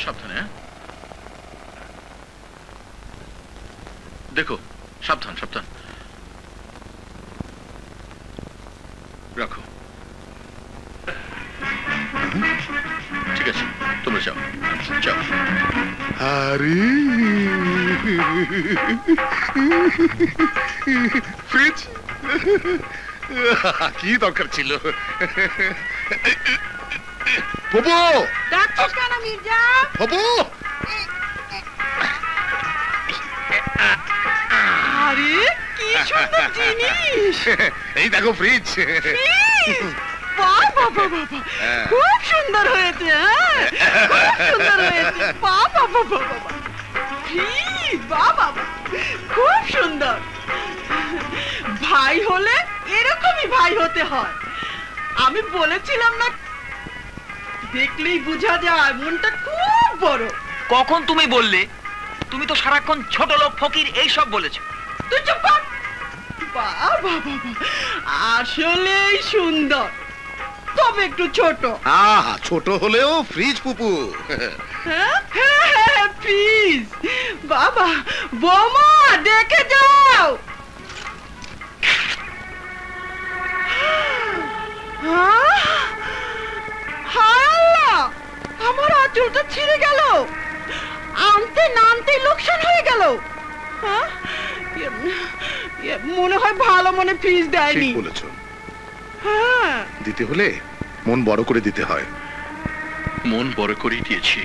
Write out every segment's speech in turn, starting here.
সাবধানে। হ্যাঁ দেখো, সাবধান সাবধান। রাখো। ঠিক আছে, তোমরা যাও যাও। আরে ফ্রিজ, কি দরকার ছিল? বাবু ডাকছিস কেন মির্জা? বাবু, আরে কি সুন্দর জিনিস! এই দেখো ফ্রিজ। বাবা বাবা, খুব সুন্দর হয়েছে। খুব সুন্দর হয়েছে। বাবা বাবা বাবা, বাবা খুব সুন্দর। ভাই হলে এরকমই ভাই হতে হয়। আমি বলেছিলাম না, দেখলেই বোঝা যায় মনটা খুব বড়। কখন তুমি বললে? তুমি তো সারাক্ষণ ছোট লোক, ফকির এইসব বলেছো। তুই চুপ কর। বাবা বাবা, আসলেই সুন্দর, তবে একটু ছোট। ছোট হলেও ফ্রিজ পুপু। হ্যাঁ প্লিজ। বাবা বৌমা দেখে যাও। আমার আঁচলটা ছিঁড়ে গেল, আনতে নানতে লোকসান হয়ে গেল। মনে হয় ভালো মনে ফ্রিজ দেয়নি। ঠিক বলেছ। দিতে হলে মন বড় করে দিতে হয়। মন বড় করেই দিয়েছি।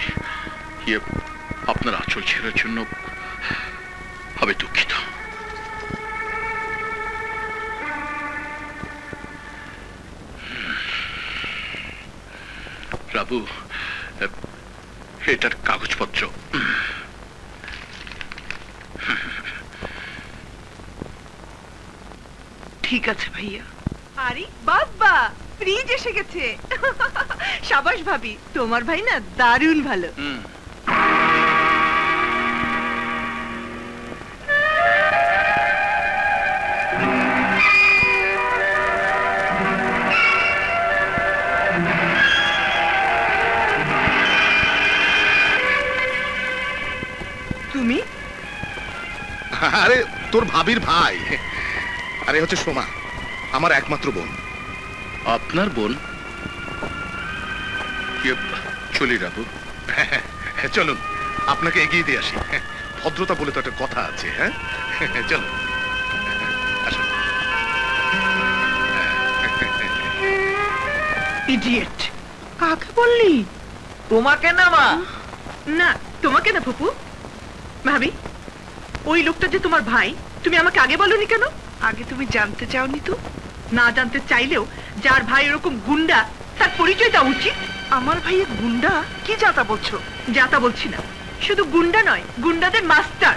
আপনার আঁচল ছেড়ার জন্য আমি দুঃখিত। রাবু, এটার কাগজপত্র। ঠিক আছে ভাইয়া। আরে বাবা, ফ্রিজ এসে গেছে। সাবাস ভাবি, তোমার ভাই না দারুণ ভালো। তুমি? আরে তোর ভাবির ভাই। আরে হচ্ছে সোমা, আমার একমাত্র বোন। আপনার বোন? চলি রাবু। চলুন আপনাকে এগিয়ে দিয়ে আসি। ভদ্রতা বলে তো একটা কথা আছে। হ্যাঁ চলুন আসুন। ইডিয়েট। কাকে বললি? তোমাকে না মা। না তোমাকে না ফুপু। ভাবি, ওই লোকটা যে তোমার ভাই, তুমি আমাকে আগে বলনি কেন? আগে তুমি জানতে চাওনি তো? না জানতে চাইলেও যার ভাই এরকম গুন্ডা, তার পরিচয় দেওয়া উচিত। আমার ভাইয়ের গুন্ডা? কি যাতা বলছো? যাতা বলছি না, শুধু গুন্ডা নয়, গুন্ডাদের মাস্টার।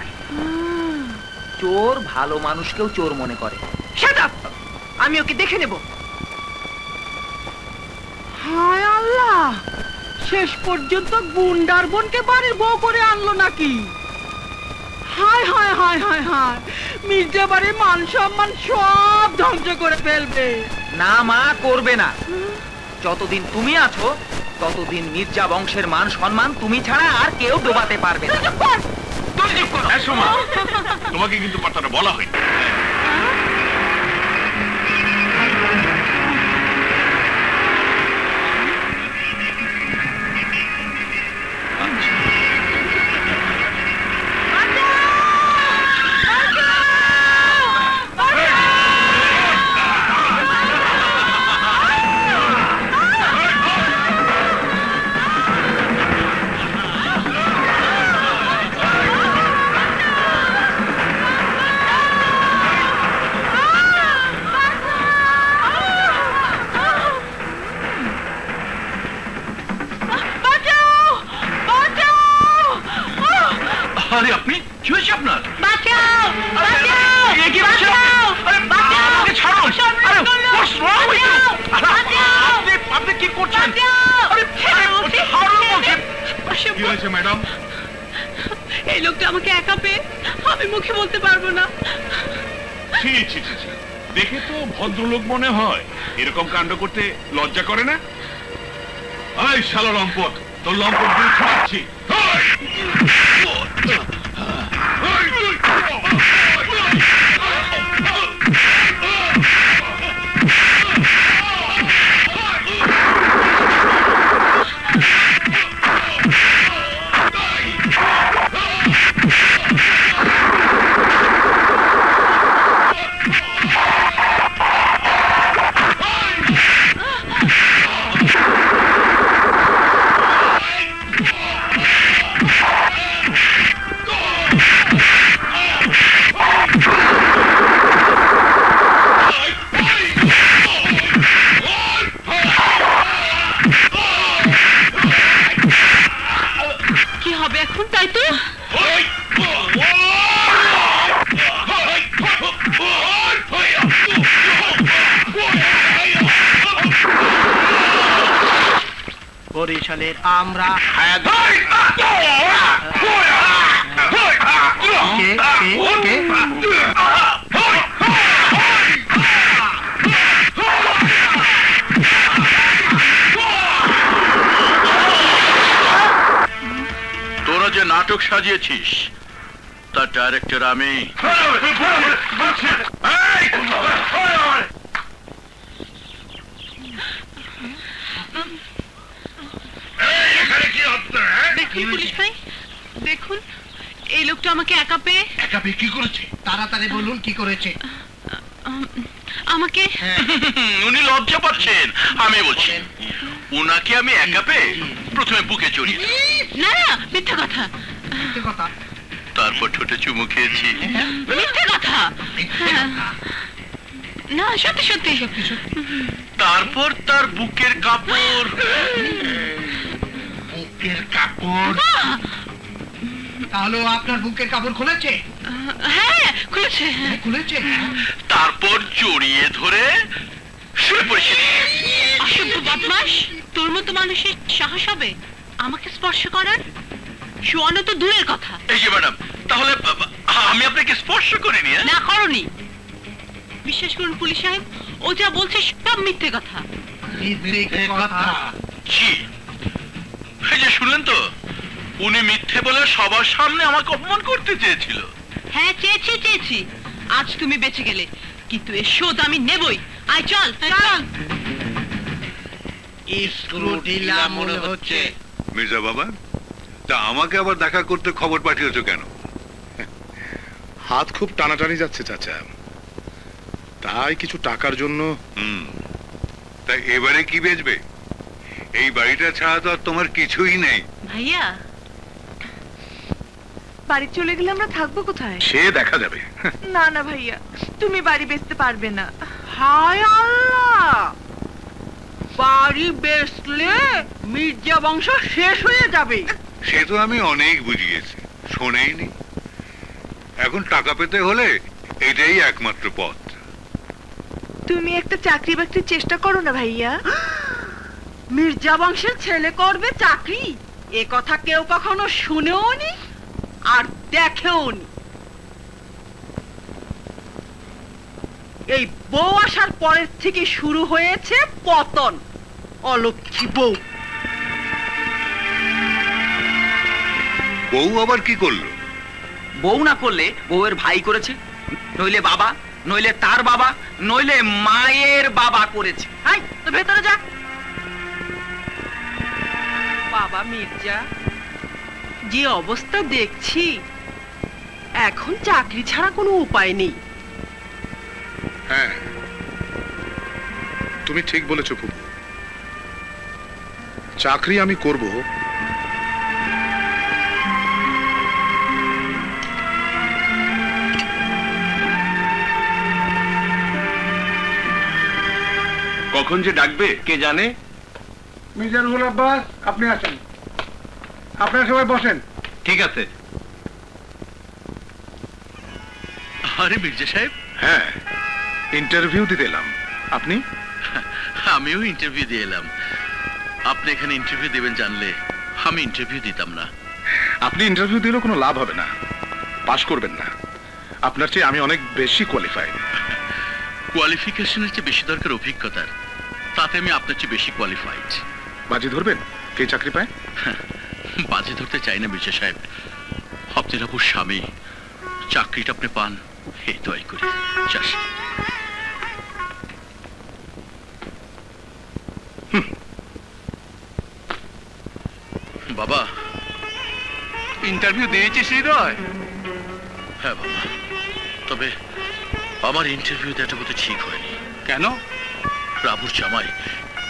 চোর ভালো মানুষকেও চোর মনে করে। Shut up! আমি ওকে দেখে নেব। হায় আল্লাহ, শেষ পর্যন্ত গুন্ডার বোনকে বাড়ির বউ করে আনলো নাকি? হায় হায় হায় হায় হায়, মির্জা বাড়ির মান সম্মান সব ধ্বংস করে ফেলবে। না মা, করবে না। যতদিন তুমি আছো ততদিন মির্জা বংশের মান সম্মান তুমি ছাড়া আর কেউ ডোবাতে পারবে না। তোমাকে কিন্তু কথাটা বলা হয়নি। আরে আপনি কি হয়েছে আপনার? বাঁচাও বাঁচাও বাঁচাও, আমাকে ছাড়ুন। আরে what's wrong with you? আপনি কি করছেন? আরে ছাড়ুন বলছেন। কি হয়েছে ম্যাডাম? এই লোকটা আমাকে একা পেয়ে আমি মুখে বলতে পারবো না। ছি ছি ছি, দেখে তো ভদ্রলোক মনে হয়, এরকম কাণ্ড করতে লজ্জা করে না? এই শালা লম্পট, তোর লম্পট দিয়ে ছাড়ছি। বরিশালের আমরা তোরা যে নাটক সাজিয়েছিস তার ডাইরেক্টর আমি। দেখুন পুলিশ ভাই, দেখুন এই লোকটা আমাকে একা পেয়ে কি করেছে? তাড়াতাড়ি বলুন কি করেছে। আমাকে উনি লজ্জা পাচ্ছেন। আমি বলছি উনাকে আমি একা পেয়ে প্রথমে বুকে জড়িয়ে না না মিথ্যা কথা, তারপর ঠোঁটে চুমু খেয়েছি। মিথ্যা কথা না, সত্যি সত্যি। তারপর তার বুকের কাপড় তাহলে আপনার বুকের কাপড় খুলেছে? হ্যাঁ খুলেছে। খুলেছে? তারপর জড়িয়ে ধরে শুয়ে পড়েছে। অসভ্য বদমাশ, তোর মতো মানুষের সাহস হবে আমাকে স্পর্শ করার? শোয়ানো তো দূরের কথা। এই যে ম্যাডাম, তাহলে আমি আপনাকে স্পর্শ করিনি? না করনি। বিশ্বাস করুন পুলিশ সাহেব, ও যা বলছে সব মিথ্যে কথা। জি, এই যে শুনলেন তো, উনি মিথ্যে বলে সবার সামনে আমাকে অপমান করতে চেয়েছিল। হ্যাঁ চেয়েছি। আজ তুমি বেঁচে গেলে, কিন্তু এর শোধ আমি নেবই। আয় চল চল। স্ক্রু ঢিলা মনে হচ্ছে। মির্জা বাবা, তা আমাকে আবার দেখা করতে খবর পাঠিয়েছো কেন? হাত খুব টানাটানি যাচ্ছে চাচা, তাই কিছু টাকার জন্য। তাই এবারে কি বেচবে? এই বাড়িটা ছাড়া তো আর তোমার কিছুই নেই। ভাইয়া, বাড়ি চলে গেলে আমরা থাকবো কোথায়? সে দেখা যাবে। না না ভাইয়া, তুমি বাড়ি বেচতে পারবে না। হায় আল্লাহ, বাড়ি বেচলে মির্জা বংশ শেষ হয়ে যাবে। সে তো আমি অনেক বুঝিয়েছি, শোনেইনি। এখন টাকা পেতে হলে এটাই একমাত্র পথ। তুমি একটা চাকরি বাকরির চেষ্টা করো না ভাইয়া। মির্জা বংশের ছেলে করবে চাকরি, এ কথা কেউ কখনো শুনেও নি আর দেখেও নি। এই বউ আসার পরের থেকে শুরু হয়েছে পতন। অলক্ষী বউ। বউ আবার কি করলো? বউ না করলে বউয়ের ভাই করেছে, নইলে বাবা, নইলে তার বাবা, নইলে মায়ের বাবা করেছে। হাই তো ভেতরে যা। বাবা মির্জা, যে অবস্থা দেখছি, এখন চাকরি ছাড়া কোনো উপায় নেই। হ্যাঁ, তুমি ঠিক বলেছো ফুপু। চাকরি আমি করব, কখন যে ডাকবে কে জানে। মিজানুল আব্বাস, আপনি আসেন। আপনারা সবাই বসেন। ঠিক আছে। আরে মির্জা সাহেব। হ্যাঁ, ইন্টারভিউ দিতে এলাম। আপনি? আমিও ইন্টারভিউ দিয়ে এলাম। আপনি এখানে ইন্টারভিউ দেবেন জানলে আমি ইন্টারভিউ দিতাম না। আপনি ইন্টারভিউ দিলেও কোনো লাভ হবে না, পাশ করবেন না। আপনার চেয়ে আমি অনেক বেশি কোয়ালিফাইড। কোয়ালিফিকেশনের চেয়ে বেশি দরকার অভিজ্ঞতার, তাতে আমি আপনার চেয়ে বেশি কোয়ালিফাইড। বাজি ধরবেন কে চাকরি পায়? বাজে ধরতে চাই না মির্জা সাহেব। আব্দুল্লাপুর স্বামী, চাকরিটা আপনি পান এই দোয়াই করি। চাষ বাবা, ইন্টারভিউ দিয়েছিস হৃদয়? হ্যাঁ বাবা, তবে আমার ইন্টারভিউ দেওয়াটা বোধহয় ঠিক হয়নি। কেন? রাবুর জামাই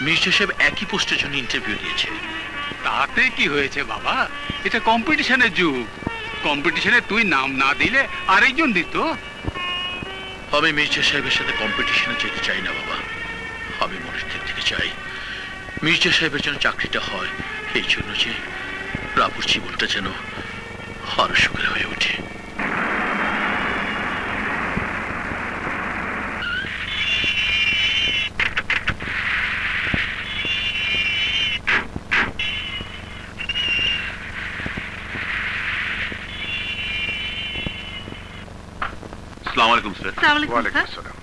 মির্জা সাহেব একই পোস্টের জন্য ইন্টারভিউ দিয়েছে। তাতে কি হয়েছে বাবা? এটা কম্পিটিশনের যুগ। কম্পিটিশনে তুই নাম না দিলে আরেকজন দিত। আমি মির্জা সাহেবের সাথে কম্পিটিশনে যেতে চাই না বাবা। আমি মনের দিক থেকে চাই মির্জা সাহেবের জন্য চাকরিটা হয়, এই জন্য যে রাবুর জীবনটা যেন আরো সুখের হয়ে ওঠে। আসসালামু আলাইকুম স্যার। ওয়ালাইকুম আসসালাম।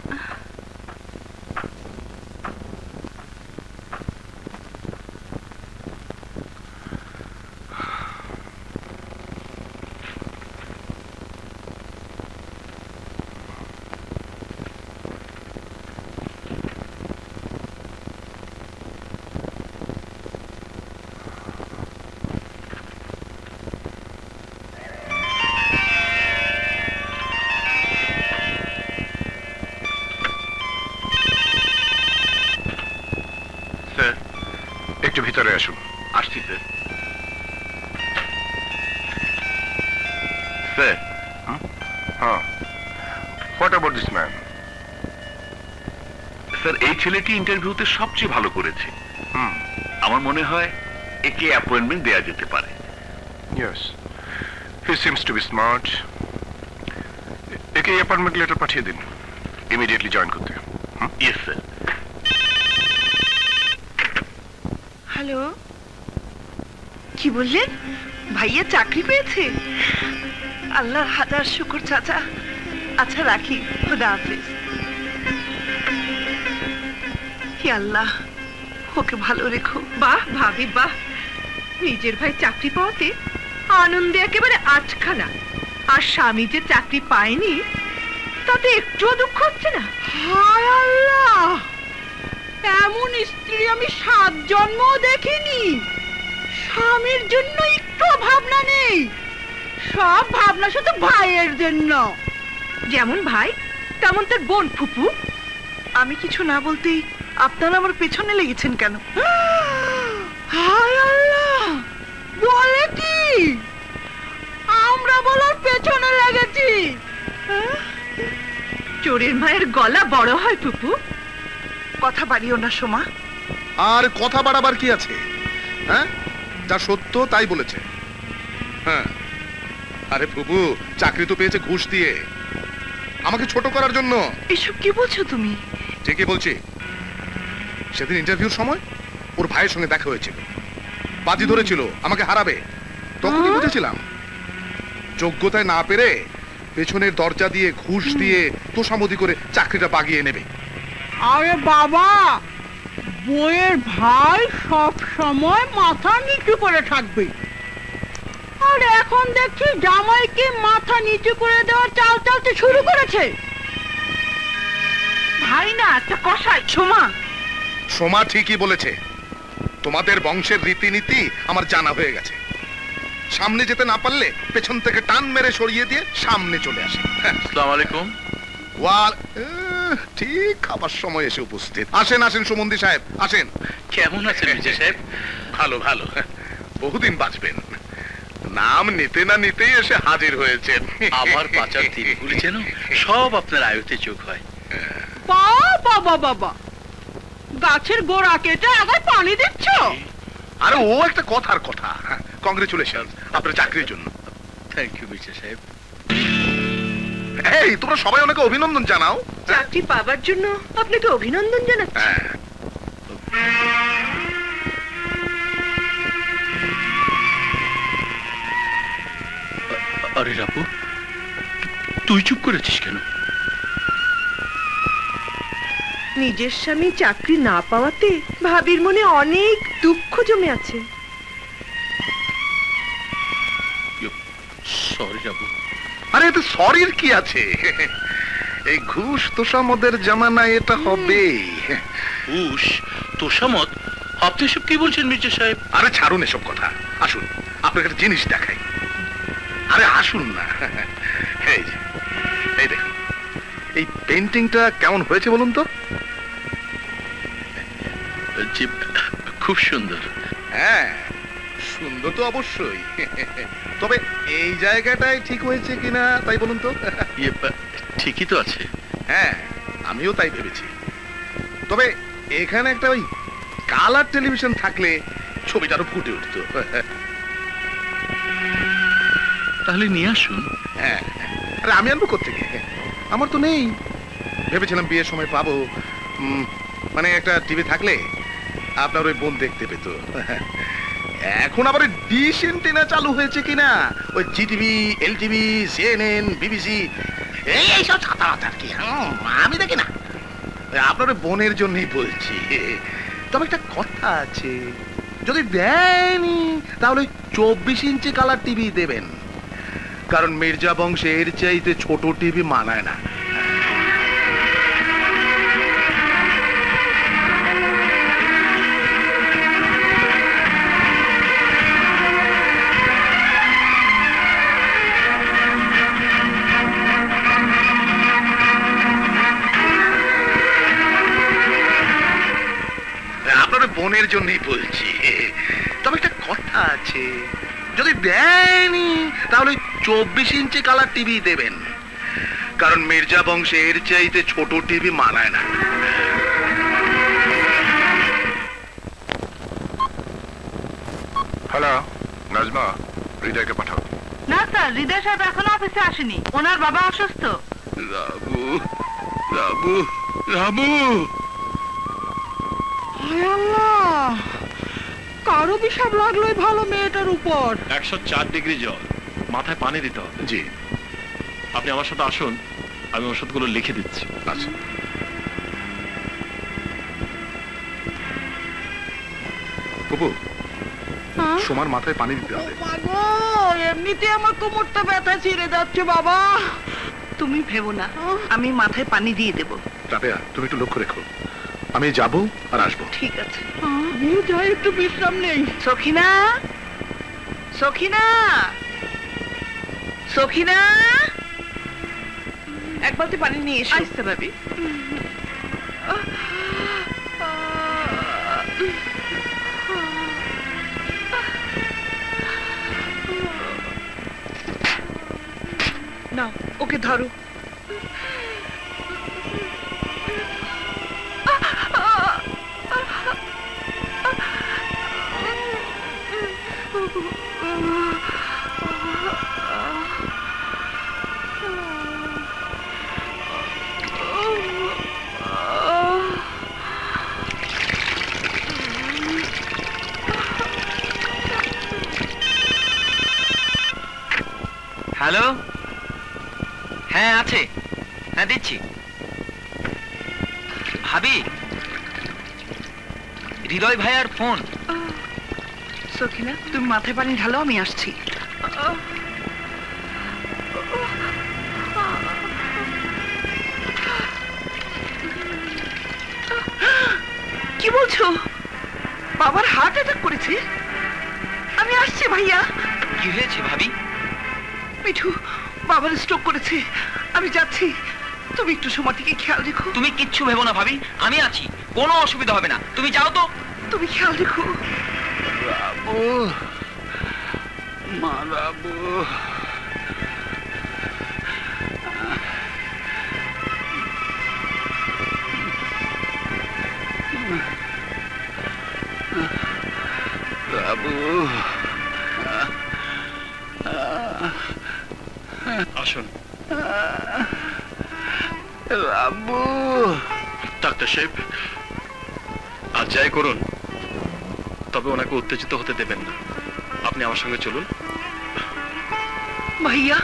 একটু ভিতরে আসুন। আসছি স্যার। স্যার, হ্যাঁ, what about this man? Sir, এই ছেলেটি ইন্টারভিউতে সবচেয়ে ভালো করেছে। আমার মনে হয় একে অ্যাপয়েন্টমেন্ট দেয়া যেতে পারে। Yes, he seems to be smart. একে অ্যাপয়েন্টমেন্ট লেটার পাঠিয়ে দিন, ইমিডিয়েটলি জয়েন করতে। Yes sir. হ্যালো, কি বললেন? ভাইয়া চাকরি পেয়েছে? আল্লাহর হাজার শুকর চাচা। আচ্ছা রাখি, খোদা হাফেজ। হে আল্লাহ, ওকে ভালো রেখো। বাহ ভাবি বাহ, নিজের ভাই চাকরি পাওয়াতে আনন্দে একেবারে আটখানা। আর স্বামী যে চাকরি পায়নি তাতে একটুও দুঃখ হচ্ছে না। হায় আল্লাহ, এমন স্ত্রী আমি 7 জন্মও দেখিনি। স্বামীর জন্য একটু ভাবনা নেই, সব ভাবনা শুধু ভাইয়ের জন্য। যেমন ভাই তেমন তোর বোন ফুপু। আমি কিছু না বলতেই আপনারা আমার পেছনে লেগেছেন কেন? হায় আল্লাহ, বলে কি আমরা বলার পেছনে লেগেছি? চোরের মায়ের গলা বড় হয় ফুপু। কথা বাড়িও না সোমা। আর কথা বাড়াবার কি আছে? হ্যাঁ, যা সত্য তাই বলেছে। হ্যাঁ, আরে ফুপু চাকরি তো পেয়েছে ঘুষ দিয়ে, আমাকে ছোট করার জন্য। এসব কি বলছো তুমি? ঠিকই বলছি। সেদিন ইন্টারভিউর সময় ওর ভাইয়ের সঙ্গে দেখা হয়েছিল, বাজি ধরেছিল আমাকে হারাবে। তখনই বুঝেছিলাম যোগ্যতায় না পেরে পেছনের দরজা দিয়ে ঘুষ দিয়ে তোষামোদি করে চাকরিটা বাগিয়ে নেবে। আরে বাবা, বইয়ের ভাই সব সময় মাথা নিচু করে থাকবে। আর এখন দেখছি জামাইকে মাথা নিচু করে দেওয়ার চাল চালতে শুরু করেছে। ভাই না, একটা কষাই। সোমা, সোমা ঠিকই বলেছে। তোমাদের বংশের রীতিনীতি আমার জানা হয়ে গেছে। সামনে যেতে না পারলে পেছন থেকে টান মেরে সরিয়ে দিয়ে সামনে চলে আসে। আসসালামু আলাইকুম। ঠিক খাবার সময় এসে উপস্থিত। আসেন আসেন সুমন্দি সাহেব, আসেন। কেমন আছেন মির্জা সাহেব? ভালো ভালো, বহুদিন বাঁচবেন। নাম নিতে না নিতেই এসে হাজির হয়েছেন। আমার বাঁচার দিনগুলি যেন সব আপনার আয়তে যোগ হয়। বাবা বাবা, গাছের গোড়া কেটে আবার পানি দিচ্ছ? আরে ও একটা কথার কথা। কংগ্রেচুলেশন আপনার চাকরির জন্য। থ্যাংক ইউ মির্জা সাহেব। এই তোমরা সবাই ওনাকে অভিনন্দন জানাও। চাকরি পাবার জন্য আপনাকে অভিনন্দন জানাচ্ছি। হ্যাঁ, আরে রাপু, তুই চুপ করেছিস কেন? নিজের স্বামী চাকরি না পাওয়াতে ভাবির মনে অনেক দুঃখ জমে আছে। রাবু। আরে এতে সরির কি আছে? এই ঘুষ তোষামদের জামানায় এটা হবেই। ঘুষ তোষামত? আপনি এসব কি বলছেন মির্জা সাহেব? আরে ছাড়ুন এসব কথা, আসুন আপনাকে একটা জিনিস দেখাই। আরে আসুন না। এই যে, এই দেখুন, এই পেন্টিংটা কেমন হয়েছে বলুন তো? জি, খুব সুন্দর। হ্যাঁ, সুন্দর তো অবশ্যই, তবে এই জায়গাটাই ঠিক হয়েছে কিনা তাই বলুন তো? ঠিকই তো আছে। হ্যাঁ, আমিও তাই ভেবেছি। তবে এখানে একটা ওই কালার টেলিভিশন থাকলে ছবিটা আরো ফুটে উঠতো। তাহলে নিয়ে আসুন। হ্যাঁ, আরে আমি আনবো কোত্থেকে? আমার তো নেই। ভেবেছিলাম বিয়ের সময় পাবো, মানে একটা টিভি থাকলে আপনার ওই বোন দেখতে পেত। এখন আবার ডিশ এন্টেনা চালু হয়েছে কিনা, ওই জিটিভি, এলটিভি, সিএনএন, বিবিসি এইসব ছাতাবাতা আর কি, আমি দেখি না। আপনার ওই বোনের জন্যই বলছি। তবে একটা কথা আছে, যদি দেয়নি তাহলে 24 ইঞ্চি কালার টিভি দেবেন, কারণ মির্জা বংশে এর চাইতে ছোট টিভি মানায় না। বোনের জন্যই বলছি। তবে একটা কথা আছে, যদি দেয়নি তাহলে 24 ইঞ্চি কালার টিভি দেবেন, কারণ মির্জা বংশে এর চাইতে ছোট টিভি মানায় না। হ্যালো নাজমা, হৃদয়কে পাঠাও। না স্যার, হৃদয় সাহেব এখনো অফিসে আসেনি, ওনার বাবা অসুস্থ। রাবু, রাবু, রাবু। কারো বিষাদ লাগলোই ভালো মেয়েটার উপর। 104 ডিগ্রি জল, মাথায় পানি দিতে হবে। জি, আপনি আমার সাথে আসুন, আমি ওষুধগুলো লিখে দিচ্ছি। আচ্ছা। বাবু, সোমার মাথায় পানি দিতে হবে। এমনিতে আমার কোমরটা ব্যথা ছিঁড়ে যাচ্ছে বাবা। তুমি ভেবো না, আমি মাথায় পানি দিয়ে দেব। রাবেয়া, তুমি একটু লক্ষ্য রেখো, আমি যাব আর আসবো। ঠিক আছে। আমিও যাই, একটু বিশ্রাম নেই। সখিনা, সখিনা, সখিনা, এক বালতি পানি নিয়ে এসো। আসতে ভাবি। নাও, ওকে ধরো। হ্যালো, হ্যাঁ আছে, হ্যাঁ দিচ্ছি। ভাবি, হৃদয় ভাইয়ার ফোন। সখিনা, তুমি মাথায় পানি ঢালো, আমি আসছি। কি বলছো? বাবার হার্ট অ্যাটাক করেছে? আমি আসছি ভাইয়া। কি হয়েছে ভাবি? মিঠু, বাবার স্ট্রোক করেছে, আমি যাচ্ছি। তুমি একটু সময় থেকে খেয়াল রেখো। তুমি কিচ্ছু ভেবো না ভাবি, আমি আছি, কোনো অসুবিধা হবে না, তুমি যাও তো। তুমি খেয়াল রেখো। রাবু, মা রাবু। রাবু, আসুন। রাবু। ডাক্তার সাহেব, আর যাই করুন, তবে ওনাকে উত্তেজিত হতে দেবেন না। আপনি আমার সঙ্গে চলুন। ভাইয়া,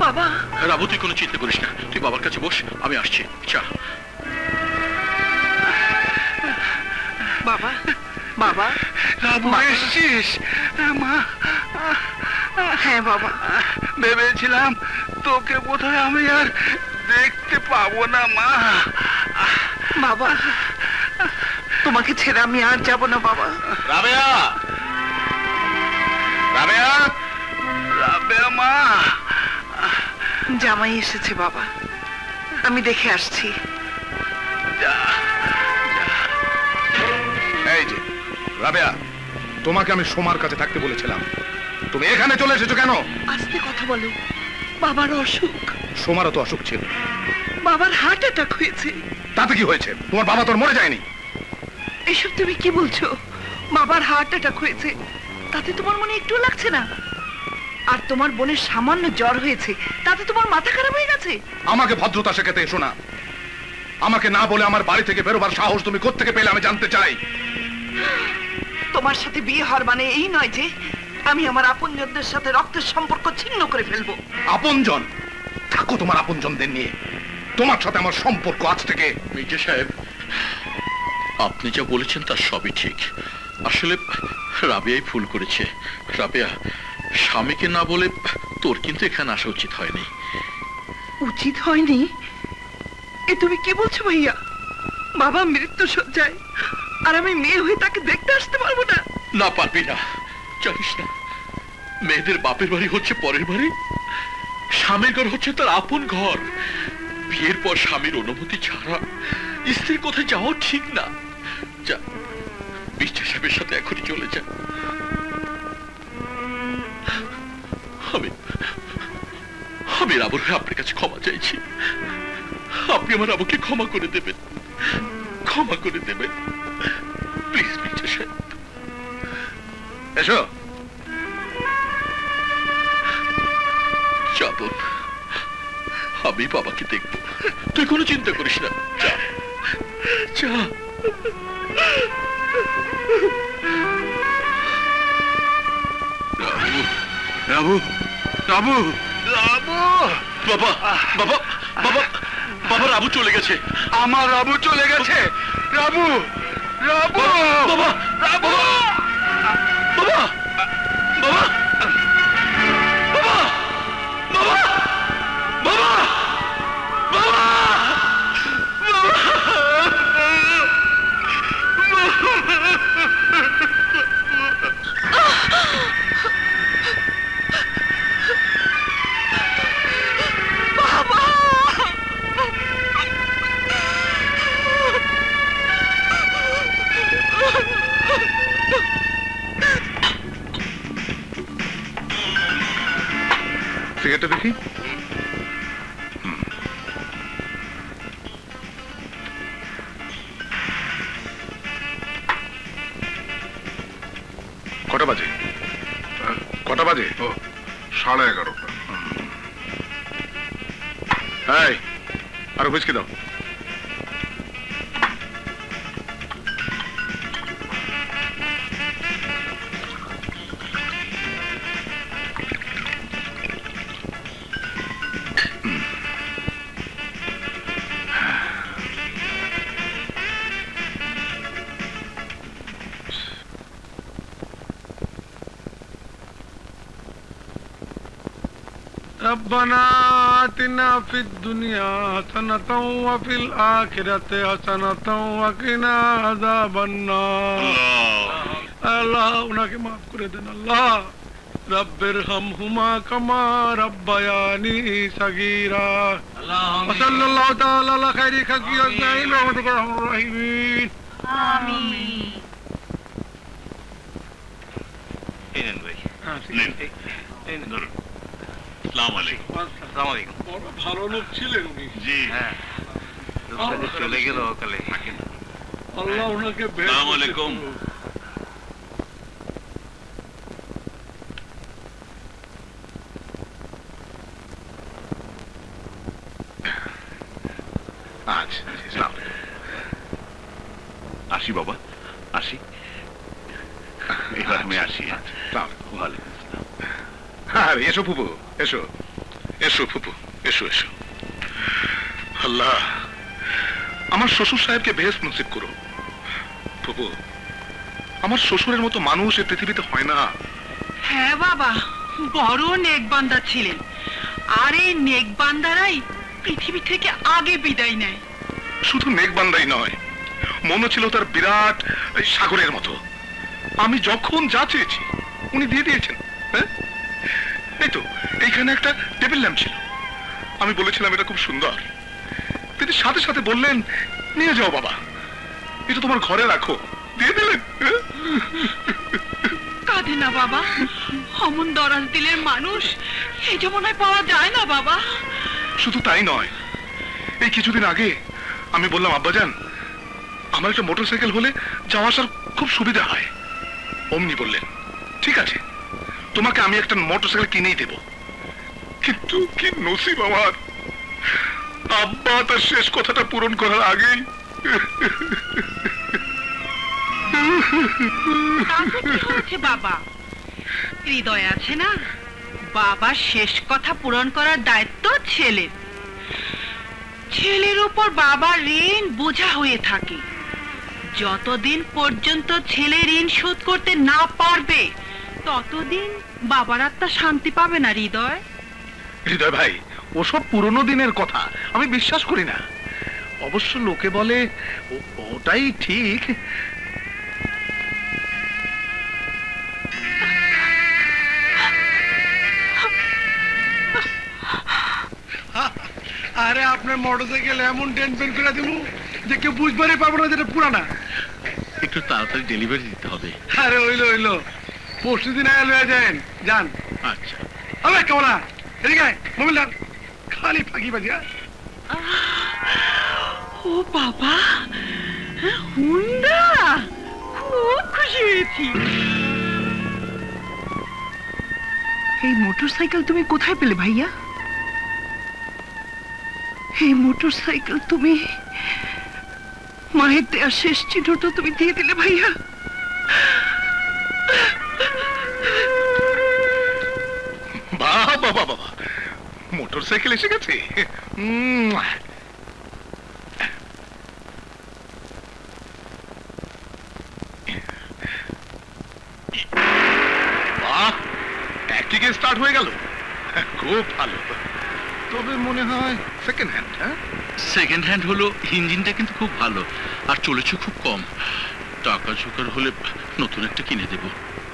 বাবা। রাবু, তুই কোনো চিন্তা করিস না, তুই বাবার কাছে বস, আমি আসছি। চা। বাবা, বাবা। রাবু, এসছিস? মা, হ্যাঁ বাবা, ভেবেছিলাম তোকে বোধহয় আমি আর দেখতে পাবো না মা। বাবা তোমাকে ছেড়ে আমি আর যাব না বাবা। রাবেয়া, রাবেয়া, রাবেয়া মা। জামাই এসেছে বাবা, আমি দেখে আসছি। এই যে রাবেয়া, তোমাকে আমি সোমার কাছে থাকতে বলেছিলাম, তুমি এখানে চলে এসেছো কেন? আস্তে কথা বলো, বাবার অসুখ। সোমারও তো অসুখ ছিল। বাবার হার্ট অ্যাটাক হয়েছে। তাতে কি হয়েছে? তোমার বাবা তোর মরে যায়নি। এসব তুমি কি বলছো? বাবার হার্ট অ্যাটাক হয়েছে, তাতে তোমার মনে একটু লাগছে না? আর তোমার বোনের সামান্য জ্বর হয়েছে, তাতে তোমার মাথা খারাপ হয়ে গেছে? আমাকে ভদ্রতা শেখাতে এসো না। আমাকে না বলে আমার বাড়ি থেকে বেরোবার সাহস তুমি কোত্থেকে পেলে আমি জানতে চাই। তোমার সাথে বিয়ে হওয়ার মানে এই নয় যে আমি আমার আপনজনদের সাথে রক্তের সম্পর্ক ছিন্ন করে ফেলবো। আপনজন? থাকো তোমার আপনজনদের নিয়ে, তোমার সাথে আমার সম্পর্ক আজ থেকে। মির্জা সাহেব, আপনি যা বলেছেন তার সবই ঠিক। আসলে রাবেয়াই ভুল করেছে। রাবেয়া, স্বামীকে না বলে তোর কিন্তু এখানে আসা উচিত হয়নি। উচিত হয়নি? এ তুমি কি বলছো ভাইয়া? বাবা মৃত্যু সজ্জায়, আর আমি মেয়ে হয়ে তাকে দেখতে আসতে পারবো না? না, পারবি না। জানিস না, মেয়েদের বাপের বাড়ি হচ্ছে পরের বাড়ি, স্বামীর ঘর হচ্ছে তার আপন ঘর। বিয়ের পর স্বামীর অনুমতি ছাড়া স্ত্রীর কোথায় যাওয়া ঠিক না। যা, মির্জা সাহেবের সাথে এখনই চলে যা। আমি রাবুর হয়ে আপনার কাছে ক্ষমা চাইছি। আপনি আমার আবুকে ক্ষমা করে দেবেন, ক্ষমা করে দেবেন প্লিজ মির্জা সাহেব। এসো। যাবো, আমি বাবাকে দেখবো, তুই কোনো চিন্তা করিস না। যা যা। রাবু, রাবু, রাবু। বাবা, বাবা, বাবা, বাবা, রাবু চলে গেছে। আমার রাবু চলে গেছে। রাবু, রাবু, বাবা, রাবু, বাবা, বাবা, বাবা, বাবা, বাবা, বাবা, সিগারেটটা দেখি। কটা বাজে? কটা বাজে? ও 11:30। এই, আরো হুইস্কি দাও। ربنا آتنا في الدنيا حسنة وفي الآخرة حسنة وقنا عذاب النار আল্লাহ ওনাকে মাফ করে দেন আল্লাহ। রব্বির হামহুমা কামা রব্বায়ানি সাগীরা। সাল্লাল্লাহু তাআলা আলা খাইরি খালকি আজমাইন ওয়া রাহমাতুর রাহিমিন। আমিন। এনেন ভাই, নেন। আসসালামু আলাইকুম। আসসালামু আলাইকুম। বড় ভালো লোক ছিলেন উনি। জি হ্যাঁ, চলে গেল কালে। আল্লাহ ওনাকে আসসালামু আলাইকুম। আসি বাবা, আসি। এবার আমি আসি। আরে এসো ফুপু, এসো এসো ফুপু, এসো এসো। আল্লাহ আমার শ্বশুর সাহেবকে বেহেশত নসিব করো। ফুপু, আমার শ্বশুরের মতো মানুষ এই পৃথিবীতে হয় না। হ্যাঁ বাবা, বড় নেকবান্দা ছিলেন, আর এই নেকবান্দারাই পৃথিবী থেকে আগে বিদায় নেয়। শুধু নেকবান্দাই নয়, মনে ছিল তার বিরাট সাগরের মতো। আমি যখন যা চেয়েছি উনি দিয়ে দিয়েছেন। হ্যাঁ, এই তো এইখানে একটা টেবিল ল্যাম্প ছিল, আমি বলেছিলাম এটা খুব সুন্দর, তিনি সাথে সাথে বললেন নিয়ে যাও বাবা, এটা তোমার ঘরে রাখো, দিয়ে দিলেন। কাঁদে না বাবা, অমন দরাজ দিলের মানুষ এই জমানায় পাওয়া যায় না বাবা। শুধু তাই নয়, এই কিছুদিন আগে আমি বললাম আব্বাজান আমার একটা মোটরসাইকেল হলে যাওয়া আসার খুব সুবিধা হয়। অমনি বললেন ঠিক আছে, তোমাকে আমি একটা মোটরসাইকেল কিনেই দেব। কিন্তু কি নসিব আমার, আব্বা তার শেষ কথাটা পূরণ করার আগেই। বাবা হৃদয় আছে না, বাবার শেষ কথা পূরণ করার দায়িত্ব ছেলের। ছেলের উপর বাবার ঋণ বোঝা হয়ে থাকে। যতদিন পর্যন্ত ছেলে ঋণ শোধ করতে না পারবে ততদিন বাবার আত্মা শান্তি পাবে না। হৃদয় হৃদয় ভাই, ওসব পুরনো দিনের কথা আমি বিশ্বাস করি না। অবশ্য লোকে বলে ওটাই ঠিক। আরে আপনার মোটরসাইকেল এমন টেনশন করে দিব যে কেউ বুঝবারই পারবো না যেটা পুরানা। একটু তাড়াতাড়ি ডেলিভারি দিতে হবে। আরে হইলো পরশু দিন আয়া লয়ে যান যান। আচ্ছা আরে কেমন এদিকে মোবাইল খালি ফাঁকি বাজি। ও বাবা, হুন্ডা, খুব খুশি হয়েছি। এই মোটরসাইকেল তুমি কোথায় পেলে ভাইয়া? এই মোটরসাইকেল তুমি মায়ের দেওয়ার শেষ চিহ্নটা তুমি দিয়ে দিলে ভাইয়া। বাবা বাবা বাবা, মোটরসাইকেল এসে গেছে। বাহ, একদিকে স্টার্ট হয়ে গেল, খুব ভালো। তবে মনে হয় সেকেন্ড হ্যান্ড। হ্যাঁ, সেকেন্ড হ্যান্ড হলো, ইঞ্জিনটা কিন্তু খুব ভালো আর চলেছে খুব কম। টাকা জোগাড় হলে নতুন একটা কিনে দেব।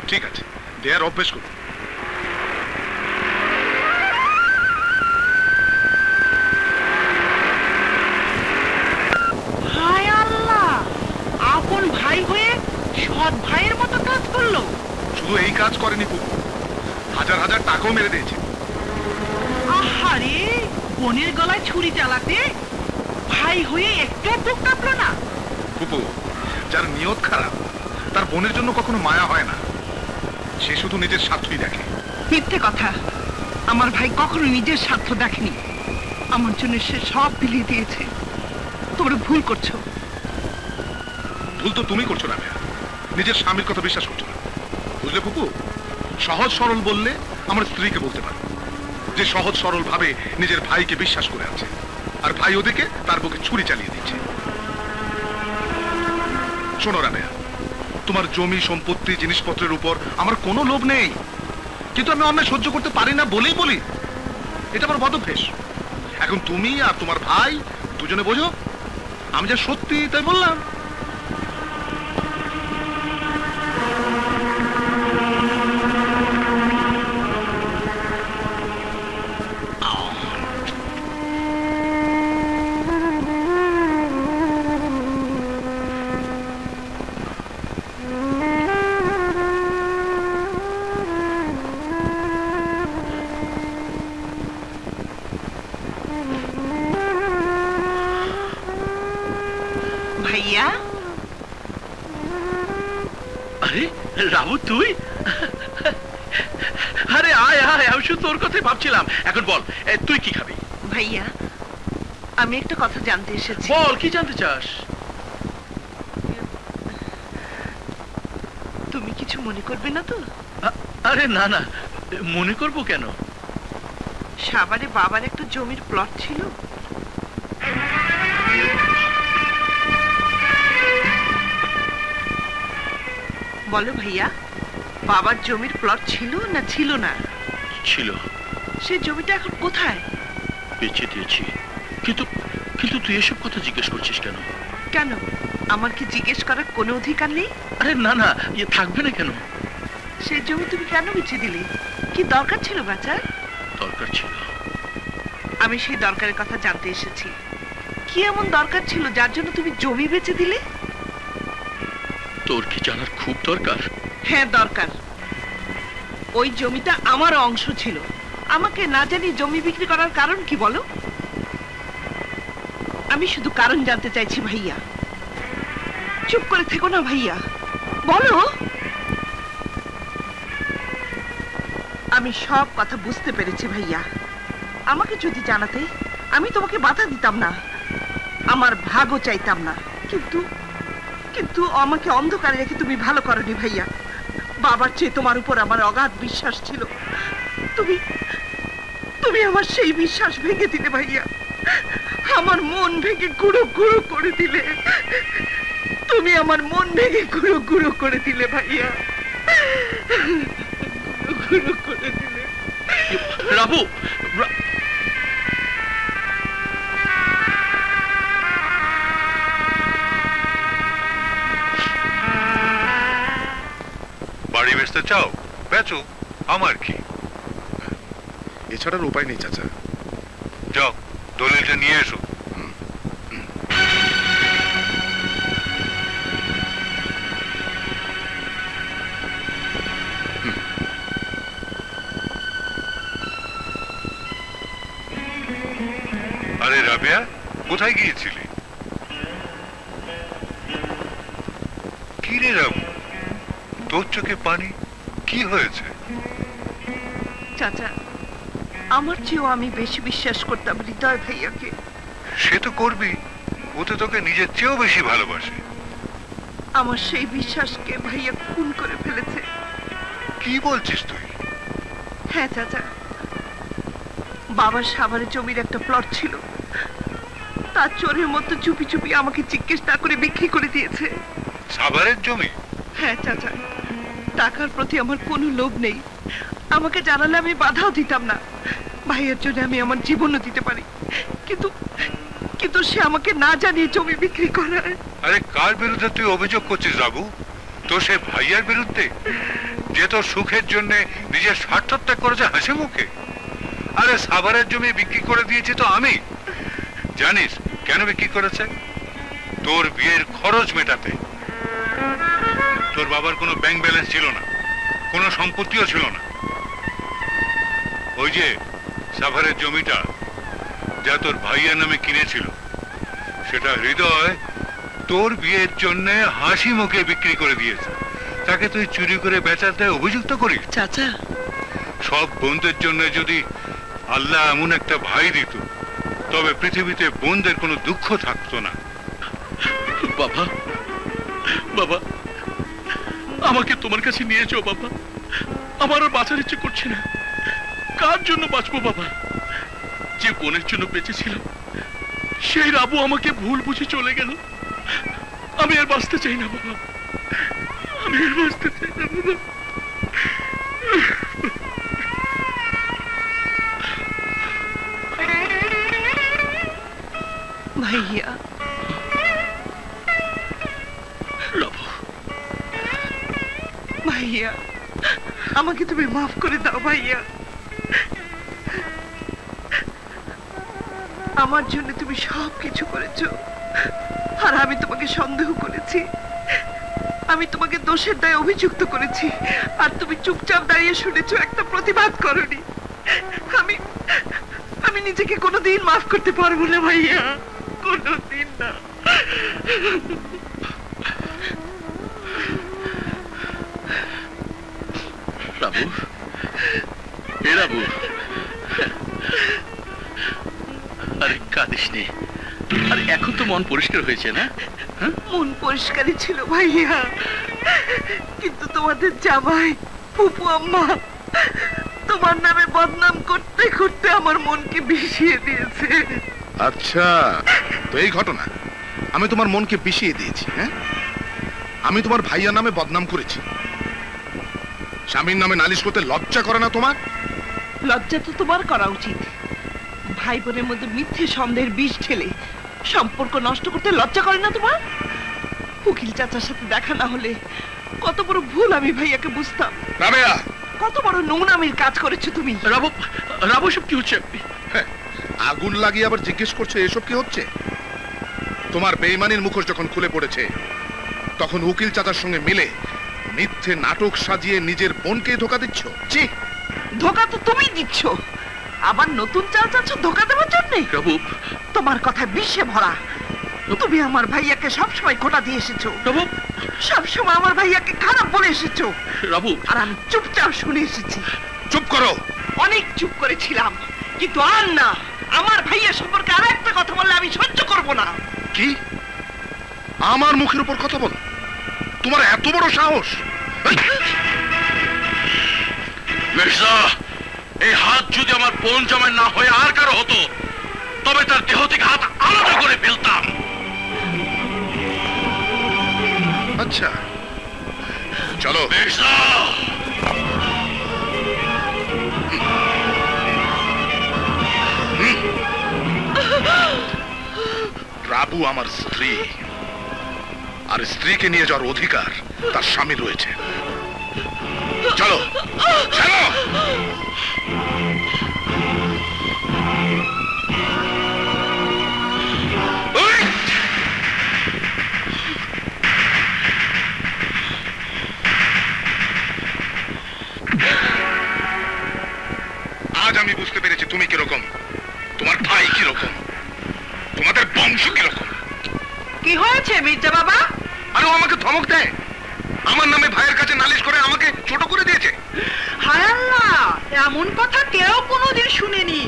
ঠিক আছে, দেয়ার অভ্যেস করুন। হায় আল্লাহ, আপন ভাই হয়ে সৎ ভাইয়ের মতো কাজ করলো। শুধু এই কাজ করেনি পুপু, হাজার হাজার টাকাও মেরে দিয়েছে। আহারে, বোনের গলায় ছুরি চালাতে ভাই হয়ে একটু বুক কাঁপলো না। পুপু, যার নিয়ত খারাপ তার বোনের জন্য কখনো মায়া হয় না, সে শুধু নিজের স্বার্থই দেখে। মিথ্যে কথা, আমার ভাই কখনো নিজের স্বার্থ দেখেনি। আমার জন্য সে সব বিলিয়ে দিয়েছে। তোমরা ভুল করছো। ভুল তো তুমি করছো না ভাইয়া, নিজের স্বামীর কথা বিশ্বাস করছো না। বুঝলে পুপু, সহজ সরল বললে আমার স্ত্রীকে বলতে পারো যে সহজ সরল ভাবে নিজের ভাইকে বিশ্বাস করে আছে, আর ভাই ওদিকে তার বুকে ছুরি চালিয়ে দিচ্ছে। শোনো রাবেয়া, তোমার জমি সম্পত্তি জিনিসপত্রের উপর আমার কোনো লোভ নেই, কিন্তু আমি অন্যায় সহ্য করতে পারি না বলেই বলি। এটা আমার বদভ্যাস। এখন তুমি আর তোমার ভাই দুজনে বোঝো, আমি যা সত্যি তাই বললাম। ভাইয়া, আরে রামু, তুই? আরে আয় আয়, আমি শুধু তোর কথাই ভাবছিলাম। এখন বল, তুই কি খাবি? ভাইয়া, আমি একটা কথা জানতে এসেছি। বল, কি জানতে চাস? তুমি কিছু মনে করবে না তো? আরে না না, মনে করবো কেন? সাভারে বাবার একটা জমির প্লট ছিল। বলো ভাইয়া, বাবার জমির প্লট ছিল না ছিল না? ছিল। সেই জমিটা এখন কোথায়? বেচে দিয়েছি। কিন্তু কিন্তু তুই এসব কথা জিজ্ঞেস করছিস কেন? কেন, আমার কি জিজ্ঞেস করার কোনো অধিকার নেই? আরে না না, ইয়ে থাকবে না কেন? সেই জমি তুমি কেন বেচে দিলে? কি দরকার ছিল বেচার? দরকার ছিল। আমি সেই দরকারের কথা জানতে এসেছি। কি এমন দরকার ছিল যার জন্য তুমি জমি বেচে দিলে? তোর কি জানার খুব দরকার? হ্যাঁ দরকার। ওই জমিটা আমার অংশ ছিল, আমাকে না জানিয়ে জমি বিক্রি করার কারণ কি বলো? আমি শুধু কারণ জানতে চাইছি ভাইয়া। চুপ করে থেকো না ভাইয়া, বলো। আমি সব কথা বুঝতে পেরেছি ভাইয়া। আমাকে যদি জানাতে আমি তোমাকে বাধা দিতাম না, আমার ভাগও চাইতাম না। কিন্তু কিন্তু আমাকে অন্ধকারে রেখে তুমি ভালো করনি ভাইয়া। বাবার চেয়ে তোমার উপর আমার অগাধ বিশ্বাস ছিল। তুমি তুমি আমার সেই বিশ্বাস ভেঙে দিলে ভাইয়া। আমার মন ভেঙে গুঁড়ো গুঁড়ো করে দিলে। তুমি আমার মন ভেঙে গুঁড়ো গুঁড়ো করে দিলে ভাইয়া, গুঁড়ো করে দিলে। রাবু, বাড়ি বেচতে চাও, বেচো, আমার কি। এছাড়ার উপায় নেই চাচা। যাও, দলিলটা নিয়ে এসো। আরে রাবেয়া, কোথায় গিয়েছিলে? কি রে রাবু, তোর চোখে পানি, কি হয়েছে? চাচা, আমার চেয়েও আমি বেশি বিশ্বাস করতাম হৃদয় ভাইয়াকে। সে তো করবি, ও তো তোকে নিজের চেয়েও বেশি ভালোবাসে। আমার সেই বিশ্বাসকে ভাইয়া খুন করে ফেলেছে। কি বলছিস তুই? হ্যাঁ চাচা, বাবার সাভারে জমির একটা প্লট ছিল, তার চোরের মতো চুপি চুপি আমাকে জিজ্ঞেস না করে বিক্রি করে দিয়েছে। সাভারের জমি? হ্যাঁ চাচা, টাকার প্রতি আমার কোনো লোভ নেই। আমাকে জানালে আমি বাধাও দিতাম না, ভাইয়ের জন্য আমি আমার জীবনও দিতে পারি। কিন্তু কিন্তু সে আমাকে না জানিয়ে জমি বিক্রি করায়। আরে কার বিরুদ্ধে তুই অভিযোগ করছিস বাবু? তো সে ভাইয়ার বিরুদ্ধে, যে তোর সুখের জন্য নিজের স্বার্থ ত্যাগ করেছে হাসি মুখে। আরে সাভারের জমি বিক্রি করে দিয়েছি তো আমি। জানিস কেন বিক্রি করেছে? তোর বিয়ের খরচ মেটাতে। তোর বাবার কোনো ব্যাংক ব্যালেন্স ছিল না, কোনো সম্পত্তিও ছিল না। ওই যে সাভারের জমিটা যা তোর ভাইয়ার নামে কিনেছিল, সেটা হৃদয় তোর বিয়ের জন্য হাসি মুখে বিক্রি করে দিয়েছে। তাকে তুই চুরি করে বেচাতে অভিযুক্ত করিস? চাচা, সব বোনদের জন্য যদি আল্লাহ এমন একটা ভাই দিত, তবে পৃথিবীতে বোনদের কোনো দুঃখ থাকতো না। বাবা, বাবা, আমাকে তোমার কাছে নিয়ে যাও বাবা। আমার আর বাঁচার ইচ্ছে করছে না। কার জন্য বাঁচবো বাবা? যে বোনের জন্য বেঁচেছিলাম, সেই রাবু আমাকে ভুল বুঝে চলে গেল। আমি আর বাঁচতে চাই না বাবা, আমি আর বাঁচতে চাই না বাবা। ভাইয়া, রাবু, ভাইয়া, আমাকে তুমি মাফ করে দাও ভাইয়া। আমার জন্য তুমি সব কিছু করেছো, আর আমি তোমাকে সন্দেহ করেছি। আমি তোমাকে দোষের দায়ে অভিযুক্ত করেছি, আর তুমি চুপচাপ দাঁড়িয়ে শুনেছো, একটা প্রতিবাদ করনি। আমি আমি নিজেকে কোনোদিন মাফ করতে পারবো না ভাইয়া, কোনোদিন না। রাবু, এ রাবু, আরে কাঁদিস নে। আরে এখন তো মন পরিষ্কার হয়েছে না? মন পরিষ্কারই ছিল ভাইয়া, কিন্তু তোমাদের জামাই ফুপু আম্মা তোমার নামে বদনাম করতে করতে আমার মনকে বিষিয়ে দিয়েছে। আচ্ছা, তো এই ঘটনা আমি তোমার মনকে বিষিয়ে দিয়েছি। হ্যাঁ, আমি তোমার ভাইয়ার নামে বদনাম করেছি। স্বামীর নামে নালিশ করতে লজ্জা করে না তোমার? লজ্জা তো তোমার করা উচিত। ভাই বোনের মধ্যে মিথ্যে সন্দেহের বিষ ঢেলে সম্পর্ক নষ্ট করতে লজ্জা করে না তোমার? উকিল চাচার সাথে দেখা না হলে কত বড় ভুল আমি ভাইয়াকে বুঝতাম। রাবেয়া, কত বড় নোংরামির কাজ করেছো তুমি। রাবু, রাবু সব কি হচ্ছে? হ্যাঁ, আগুন লাগিয়ে আবার জিজ্ঞেস করছে এসব কি হচ্ছে? তোমার বেঈমানির মুখোশ যখন খুলে পড়েছে তখন উকিল চাচার সঙ্গে মিলে মিথ্যে নাটক সাজিয়ে নিজের বোনকে ধোকা দিচ্ছ। জি, ধোকা তো তুমি দিচ্ছ, আবার নতুন চাল চাচ্ছ ধোকা দেওয়ার জন্য। রাবু, তোমার কথা বিষে ভরা। তুমি আমার ভাইয়াকে সবসময় খোটা দিয়ে এসেছো। রাবু, সবসময় আমার ভাইয়াকে খারাপ বলে এসেছো। রাবু, আর আমি চুপচাপ শুনে এসেছি। চুপ করো। অনেক চুপ করেছিলাম, কিন্তু আর না। আমার ভাইয়া সম্পর্কে আর একটা কথা বললে আমি সহ্য করব না। কি? আমার মুখের উপর কথা বল? তোমার এত বড় সাহস? মির্জা, এই হাত যদি আমার বোন জামাই না হয়ে আর কারো হতো তবে তার দেহ থেকে হাত আলাদা করে ফেলতাম। আচ্ছা, চলো। মির্জা, রাবু আমার স্ত্রী, আর স্ত্রীকে নিয়ে যাওয়ার অধিকার তার স্বামী রয়েছে। চলো চলো। আজ আমি বুঝতে পেরেছি তুমি কিরকম, তোমার ভাই কিরকম, তোমাদের বংশ কিরকম। কি হয়েছে মির্জা বাবা? আরে ও আমাকে ধমক দেয়, আমার নামে ভাইয়ের কাছে নালিশ করে আমাকে ছোট করে দিয়েছে। হায় আল্লাহ, এমন কথা কেউ কোনোদিন শুনেনি।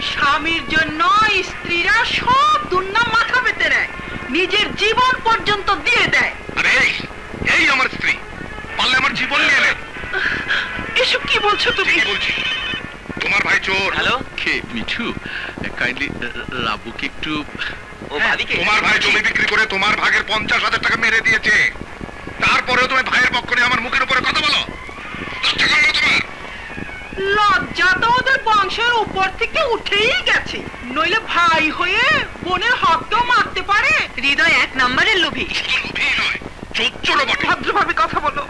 স্বামীর জন্য স্ত্রীরা সব দুর্নাম মাথা পেতে নেয়, নিজের জীবন পর্যন্ত দিয়ে দেয়। আরে এই আমার স্ত্রী, পারলে আমার জীবন নিয়ে নে। এসব কি বলছো তুমি? কি বলছি? তোমার ভাই চোর। হ্যালো, কে মিঠু, কাইন্ডলি রাবুকে একটু। ও ভাবিকে তোমার ভাই জমি বিক্রি করে তোমার ভাগের 50,000 টাকা মেরে দিয়েছে। তারপরেও তুমি ভাইয়ের পক্ষ নিয়ে আমার মুখের উপরে কথা বলো? লজ্জা করে না তোমার? লজ্জা তো ওদের বংশের উপর থেকে উঠেই গেছে, নইলে ভাই হয়ে বোনের হকটাও মারতে পারে। হৃদয় 1 নম্বরের লোভী। শুধু লোভী নয়, চোর বটে। ভদ্রভাবে কথা বলো।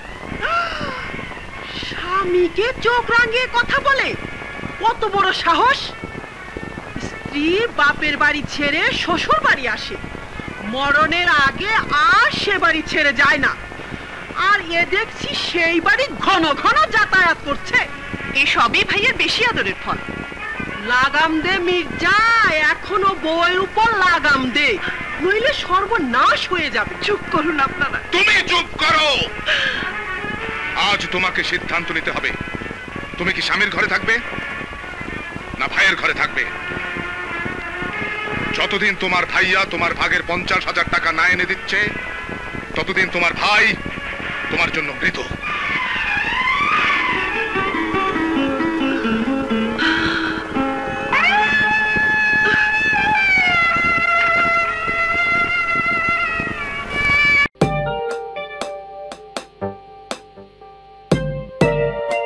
স্বামীকে চোখ রাঙিয়ে কথা বলে? কত বড় সাহস! স্ত্রী বাপের বাড়ি ছেড়ে শ্বশুর বাড়ি আসে, মরণের আগে আর সে বাড়ি ছেড়ে যায় না। আর এ দেখছি সেই বাড়ি ঘন ঘন যাতায়াত করছে। এসবই ভাইয়ের বেশি আদরের ফল। লাগাম দে মির্জা, এখনো বউয়ের উপর লাগাম দে, নইলে সর্বনাশ হয়ে যাবে। চুপ করুন আপনারা। তুমি চুপ করো। আজ তোমাকে সিদ্ধান্ত নিতে হবে, তুমি কি স্বামীর ঘরে থাকবে না ভাইয়ের ঘরে থাকবে? যতদিন তোমার ভাইয়া তোমার ভাগের 50,000 টাকা না এনে দিচ্ছে ততদিন তোমার ভাই তোমার জন্য মৃত।